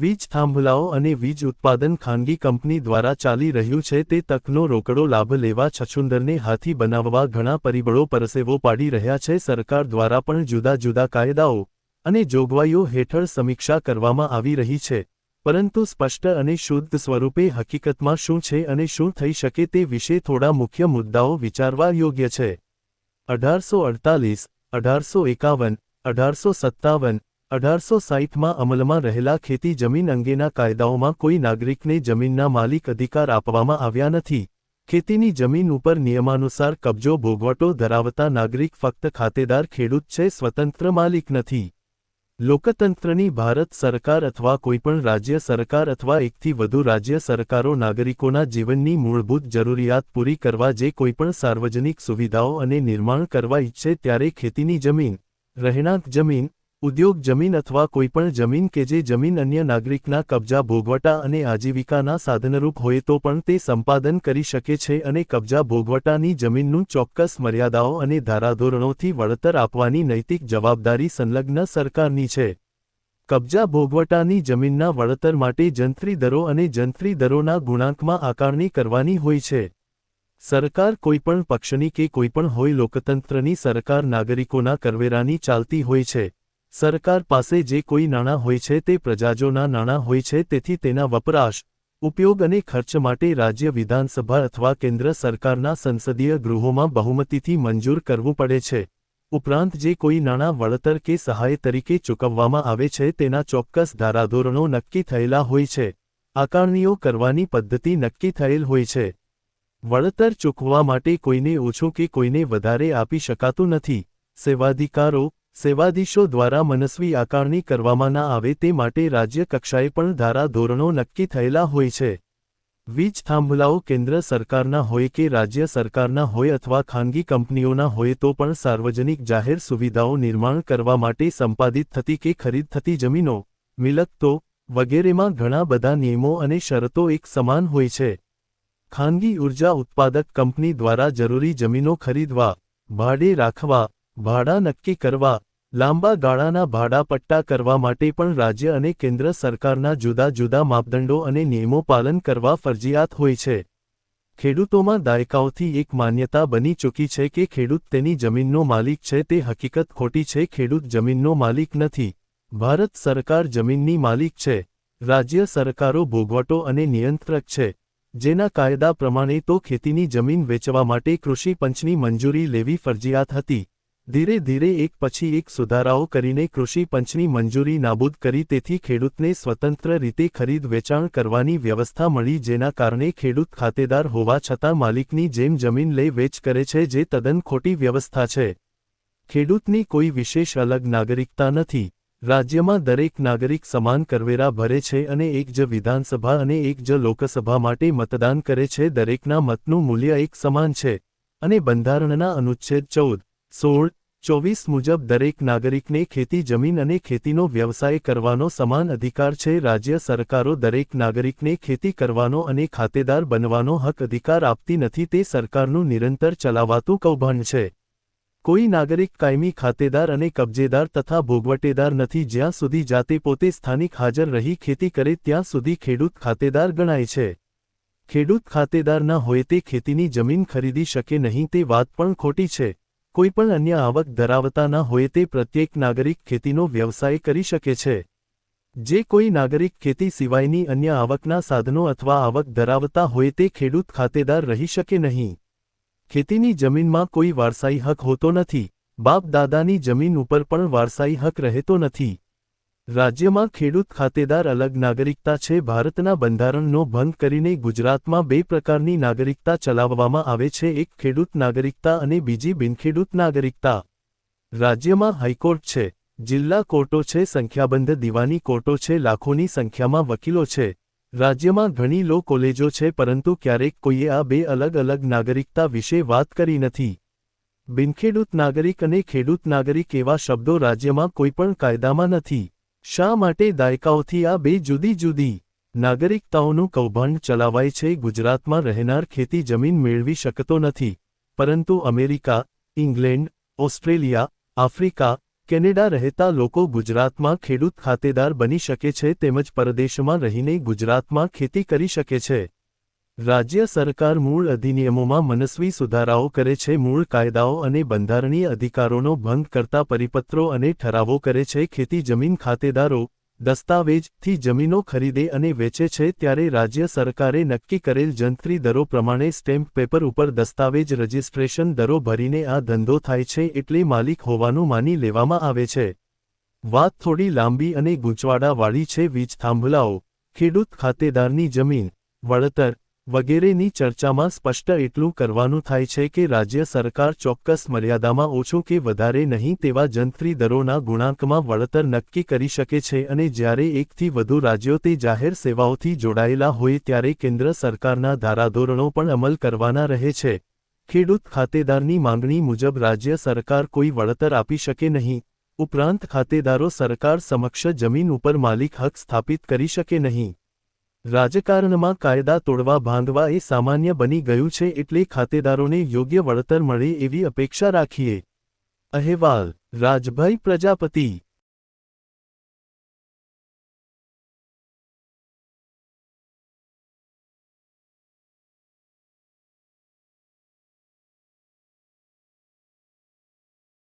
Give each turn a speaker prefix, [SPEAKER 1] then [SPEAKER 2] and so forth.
[SPEAKER 1] વીજ થાંભલાઓ અને વીજ ઉત્પાદન ખાનગી કંપની દ્વારા ચાલી રહ્યું છે તે તકનો રોકડો લાભ લેવા છછુંદરને હાથી બનાવવા ઘણા પરિબળો પરસેવો પાડી રહ્યા છે। સરકાર દ્વારા પણ જુદા જુદા કાયદાઓ અને જોગવાઈઓ હેઠળ સમીક્ષા કરવામાં આવી રહી છે, પરંતુ સ્પષ્ટ અને શુદ્ધ સ્વરૂપે હકીકતમાં શું છે અને શું થઈ શકે તે વિશે થોડા મુખ્ય મુદ્દાઓ વિચારવા યોગ્ય છે। 1848, 1851, 1857, 1860માં અમલમાં રહેલા ખેતી જમીન અંગેના કાયદાઓમાં કોઈ નાગરિકને જમીનના માલિક અધિકાર આપવામાં આવ્યા નથી। ખેતીની જમીન ઉપર નિયમાનુસાર કબજો ભોગવટો ધરાવતા નાગરિક ફક્ત ખાતેદાર ખેડૂત છે, સ્વતંત્ર માલિક નથી। લોકતંત્રની ભારત સરકાર અથવા કોઈપણ રાજ્ય સરકાર અથવા એકથી વધુ રાજ્ય સરકારો નાગરિકોના જીવનની મૂળભૂત જરૂરિયાત પૂરી કરવા જે કોઈપણ સાર્વજનિક સુવિધાઓ અને નિર્માણ કરવા ઈચ્છે ત્યારે ખેતીની જમીન, રહેણાંક જમીન, ઉદ્યોગ જમીન અથવા કોઈપણ જમીન કે જે જમીન અન્ય નાગરિકના કબજા ભોગવટા અને આજીવિકાના સાધનરૂપ હોય તો પણ તે સંપાદન કરી શકે છે અને કબજા ભોગવટાની જમીનનું ચોક્કસ મર્યાદાઓ અને ધારાધોરણોથી વળતર આપવાની નૈતિક જવાબદારી સંલગ્ન સરકારની છે। કબજા ભોગવટાની જમીનના વળતર માટે જંત્રી દરો અને જંત્રી દરોના ગુણાંકમાં આકારણી કરવાની હોય છે। સરકાર કોઈપણ પક્ષની કે કોઈપણ હોય, લોકતંત્રની સરકાર નાગરિકોના કરવેરાની ચાલતી હોય છે। સરકાર પાસે જે કોઈ નાણાં હોય છે તે પ્રજાજોના નાણાં હોય છે, તેથી તેના વપરાશ, ઉપયોગ અને ખર્ચ માટે રાજ્ય વિધાનસભા અથવા કેન્દ્ર સરકારના સંસદીય ગૃહોમાં બહુમતીથી મંજૂર કરવું પડે છે। ઉપરાંત જે કોઈ નાણાં વળતર કે સહાય તરીકે ચૂકવવામાં આવે છે તેના ચોક્કસ ધારાધોરણો નક્કી થયેલા હોય છે, આકારણીઓ કરવાની પદ્ધતિ નક્કી થયેલ હોય છે। વળતર ચૂકવવા માટે કોઈને ઓછું કે કોઈને વધારે આપી શકાતું નથી। સેવાધિકારો, સેવાધીશો દ્વારા મનસ્વી આકારણી કરવામાં ના આવે તે માટે રાજ્ય કક્ષાએ પણ ધારાધોરણો નક્કી થયેલા હોય છે। વીજ થાંભલાઓ કેન્દ્ર સરકારના હોય કે રાજ્ય સરકારના હોય અથવા ખાનગી કંપનીઓના હોય તો પણ સાર્વજનિક જાહેર સુવિધાઓ નિર્માણ કરવા માટે સંપાદિત થતી કે ખરીદ થતી જમીનો, મિલકતો વગેરેમાં ઘણા બધા નિયમો અને શરતો એક સમાન હોય છે। ખાનગી ઉર્જા ઉત્પાદક કંપની દ્વારા જરૂરી જમીનો ખરીદવા, ભાડે રાખવા, ભાડા નક્કી કરવા, લાંબા ગાળાના ભાડા પટ્ટા કરવા માટે પણ રાજ્ય અને કેન્દ્ર સરકારના જુદા જુદા માપદંડો અને નિયમો પાલન કરવા ફરજિયાત હોય છે। ખેડૂતોમાં દાયકાઓથી એક માન્યતા બની ચૂકી છે કે ખેડૂત તેની જમીનનો માલિક છે, તે હકીકત ખોટી છે। ખેડૂત જમીનનો માલિક નથી, ભારત સરકાર જમીનની માલિક છે। રાજ્ય સરકારો ભોગવટો અને નિયંત્રક છે, જેના કાયદા પ્રમાણે તો ખેતીની જમીન વેચવા માટે કૃષિ પંચની મંજૂરી લેવી ફરજિયાત હતી। ધીરે ધીરે એક પછી એક સુધારાઓ કરીને કૃષિ પંચની મંજૂરી નાબૂદ કરી, તેથી ખેડૂતને સ્વતંત્ર રીતે ખરીદ વેચાણ કરવાની વ્યવસ્થા મળી, જેના કારણે ખેડૂત ખાતેદાર હોવા છતાં માલિકની જેમ જમીન લે વેચ કરે છે, જે તદ્દન ખોટી વ્યવસ્થા છે। ખેડૂતની કોઈ વિશેષ અલગ નાગરિકતા નથી। રાજ્યમાં દરેક નાગરિક સમાન કરવેરા ભરે છે અને એક જ વિધાનસભા અને એક જ લોકસભા માટે મતદાન કરે છે। દરેકના મતનું મૂલ્ય એક સમાન છે અને બંધારણના અનુચ્છેદ 14, 16, 24 મુજબ દરેક નાગરિકને ખેતી જમીન અને ખેતીનો વ્યવસાય કરવાનો સમાન અધિકાર છે। રાજ્ય સરકારો દરેક નાગરિકને ખેતી કરવાનો અને ખાતેદાર બનવાનો હક અધિકાર આપતી નથી, તે સરકારનું નિરંતર ચલાવાતું કૌભાંડ છે। કોઈ નાગરિક કાયમી ખાતેદાર અને કબજેદાર તથા ભોગવટેદાર નથી। જ્યાં સુધી જાતે પોતે સ્થાનિક હાજર રહી ખેતી કરે ત્યાં સુધી ખેડૂત ખાતેદાર ગણાય છે। ખેડૂત ખાતેદાર ન હોય તે ખેતીની જમીન ખરીદી શકે નહીં, તે વાત પણ ખોટી છે। કોઈપણ અન્ય આવક ધરાવતા ન હોય તે પ્રત્યેક નાગરિક ખેતીનો વ્યવસાય કરી શકે છે। જે કોઈ નાગરિક ખેતી સિવાયની અન્ય આવકના સાધનો અથવા આવક ધરાવતા હોય તે ખેડૂત ખાતેદાર રહી શકે નહીં। ખેતીની જમીનમાં કોઈ વારસાઈ હક હોતો નથી। બાપ દાદાની જમીન ઉપર પણ વારસાઈ હક રહેતો નથી। રાજ્યમાં ખેડૂત ખાતેદાર અલગ નાગરિકતા છે। ભારતના બંધારણનો ભંગ કરીને ગુજરાતમાં બે પ્રકારની નાગરિકતા ચલાવવામાં આવે છે, એક ખેડૂત નાગરિકતા અને બીજી બિનખેડૂત નાગરિકતા। રાજ્યમાં હાઈકોર્ટ છે, જિલ્લા કોર્ટો છે, સંખ્યાબંધ દીવાની કોર્ટો છે, લાખોની સંખ્યામાં વકીલો છે। રાજ્યમાં ઘણી લો કોલેજો છે, પરંતુ ક્યારેક કોઈએ આ બે અલગ અલગ નાગરિકતા વિશે વાત કરી નથી। બિનખેડૂત નાગરિક અને ખેડૂત નાગરિક એવા શબ્દો રાજ્યમાં કોઈપણ કાયદામાં નથી। શા માટે દાયકાઓથી આ બે જુદી જુદી નાગરિકતાઓનું કૌભાંડ ચલાવાય છે? ગુજરાતમાં રહેનાર ખેતી જમીન મેળવી શકતો નથી, પરંતુ America, England, Australia, Africa, Canada રહેતા લોકો ગુજરાતમાં ખેડૂત ખાતેદાર બની શકે છે તેમજ પરદેશમાં રહીને ગુજરાતમાં ખેતી કરી શકે છે। રાજ્ય સરકાર મૂળ અધિનિયમોમાં મનસ્વી સુધારાઓ કરે છે, મૂળ કાયદાઓ અને બંધારણીય અધિકારોનો ભંગ કરતા પરિપત્રો અને ઠરાવો કરે છે। ખેતી જમીન ખાતેદારો દસ્તાવેજથી જમીનો ખરીદે અને વેચે છે ત્યારે રાજ્ય સરકારે નક્કી કરેલ જંત્રી દરો પ્રમાણે સ્ટેમ્પ પેપર ઉપર દસ્તાવેજ રજિસ્ટ્રેશન દરો ભરીને આ ધંધો થાય છે એટલે માલિક હોવાનું માની લેવામાં આવે છે। વાત થોડી લાંબી અને ગૂંચવાડાવાળી છે। વીજ થાંભલાઓ, ખેડૂત ખાતેદારની જમીન, વળતર વગેરેની ચર્ચામાં સ્પષ્ટ એટલું કરવાનું થાય છે કે રાજ્ય સરકાર ચોક્કસ મર્યાદામાં ઓછું કે વધારે નહીં તેવા જંત્રી દરોના ગુણાંકમાં વળતર નક્કી કરી શકે છે અને જ્યારે એકથી વધુ રાજ્યો તે જાહેર સેવાઓથી જોડાયેલા હોય ત્યારે કેન્દ્ર સરકારના ધારાધોરણો પણ અમલ કરવાના રહે છે। ખેડૂત ખાતેદારની માંગણી મુજબ રાજ્ય સરકાર કોઈ વળતર આપી શકે નહીં, ઉપરાંત ખાતેદારો સરકાર સમક્ષ જમીન ઉપર માલિક હક સ્થાપિત કરી શકે નહીં। રાજકારણમાં કાયદા તોડવા ભાંગવા એ સામાન્ય બની ગયું છે એટલે ખાતેદારોને યોગ્ય વળતર મળે એવી અપેક્ષા રાખીએ। અહેવાલ રાજભાઈ પ્રજાપતિ।